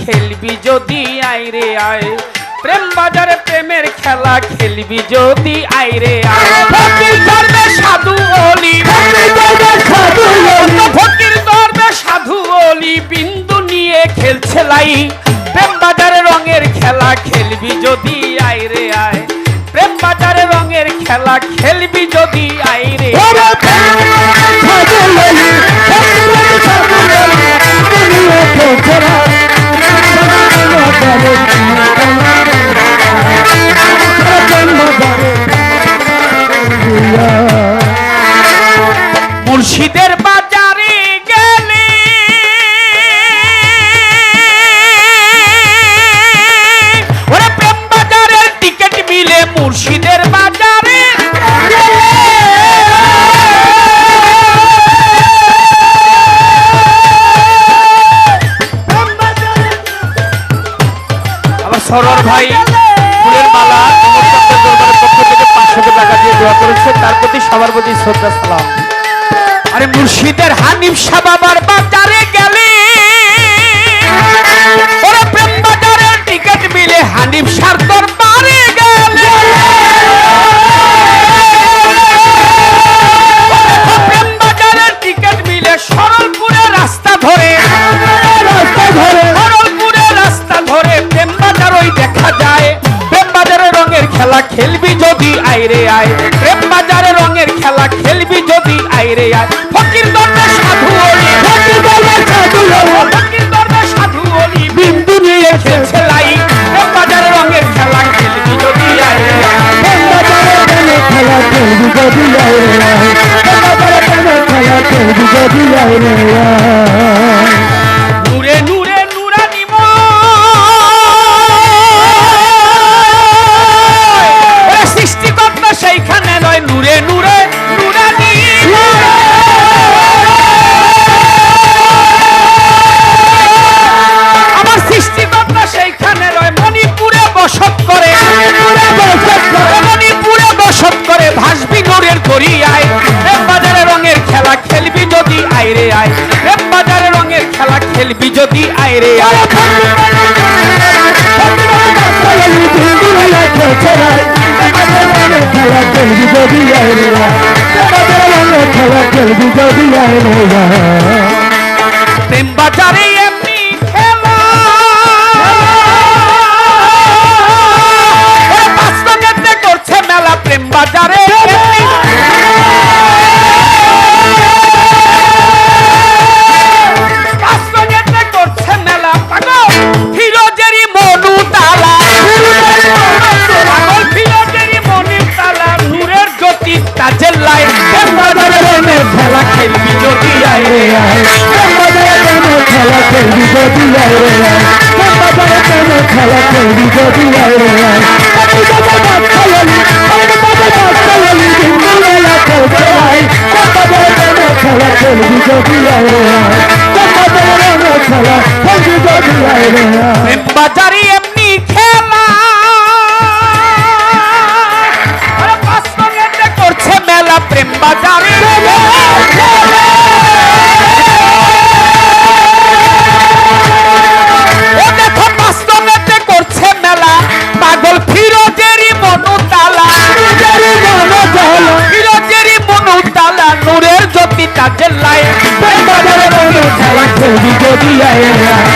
খেলবি যদি আয় রে আয়, প্রেম বাজারে প্রেমের খেলা খেলবি যদি আয় রে আয়। ফকির দরবে সাধু ওলি, ফকির দরবে সাধু ওলি বিন্দু নিয়ে খেলছে লাই। প্রেম বাজারে রঙের খেলা খেলবি যদি আয় রে আয়, প্রেম বাজারে রঙের খেলা খেলবি যদি আয় রে মুর্শিদের বাজারে গেলে ওরে প্রেম বাজারের টিকিট মিলে মুর্শিদের বাজারে। আমার সরোর ভাই ফুলের মালা দরবারের পক্ষ থেকে 500 টাকা দিয়ে দোয়া করেছে, তার প্রতি সবার প্রতি শ্রদ্ধা সালাম। আরে মুর্শিদের হানিফ শাহ বাবার বাজারে গেলে ওরে প্রেম বাজারের টিকিট মিলে হানিফ শাহর দরবারে গেলে। প্রেম বাজারের টিকিট মিলে সরলপুরের রাস্তা ধরে, সরলপুরের রাস্তা ধরে প্রেম বাজার ওই দেখা যায়। প্রেম বাজারে রঙের খেলা খেলবি যদি আয় রে আয়, প্রেম বাজারে রঙের খেলা খেলবি যদি আয় রে আয়। ফকির দরবে সাধু ওলি, ফকির দরবে সাধু ওলি, ফকির দরবে সাধু ওলি বিন্দু নিয়ে খেলছে লাই। প্রেম বাজারে রঙের খেলা খেলবি যদি আয় রে আয়, প্রেম বাজারে রঙের খেলা খেলবি যদি আয় রে আয়, প্রেম বাজারে রঙের খেলা খেলবি যদি আয় রে আয়। নূরে নূরে নুরানি ময় সৃষ্টিকর্তা সেইখানে নয়, নূরে নূরে নুরানি। আমার সৃষ্টিকর্তা সেইখানে রয়, মণিপুরে বসত করে, মণিপুরে বসত করে ভাসবি নূরের দরিয়ায়। প্রেম বাজারে রঙের খেলা খেলবি যদি আয় রে আয়, প্রেম বাজারে রঙের খেলা খেলবি যদি আয় রে আয়। প্রেম বাজারে এমনি খেলা বাস্তবেতে করছে মেলা, প্রেম বাজারে বাস্তবেতে করছে মেলা। পাগল ফিরোজেরি মনু তালা, পাগল ফিরোজেরি মনু তালা নূরের জ্যোতি তাজের লাই। প্রেম বাজারে রঙের খেলা খেলবি যদি আয় রে আয়, প্রেম বাজারে রঙের খেলা খেলবি যদি আয় রে আয়, প্রেম বাজারে রঙের খেলা খেলবি যদি আয় রে আয়। প্রেম বাজারে এমনি খেলা বাস্তবেতে করছে মেলা, প্রেম বাজারে ও দেখো বাস্তবেতে করছে মেলা। পাগল ফিরোজেরি মনু তালা, ফিরোজেরি মনু তালা নূরের জ্যোতি তাজের লাই। প্রেম বাজারে রঙের খেলা খেলবি যদি আয় রে আয়,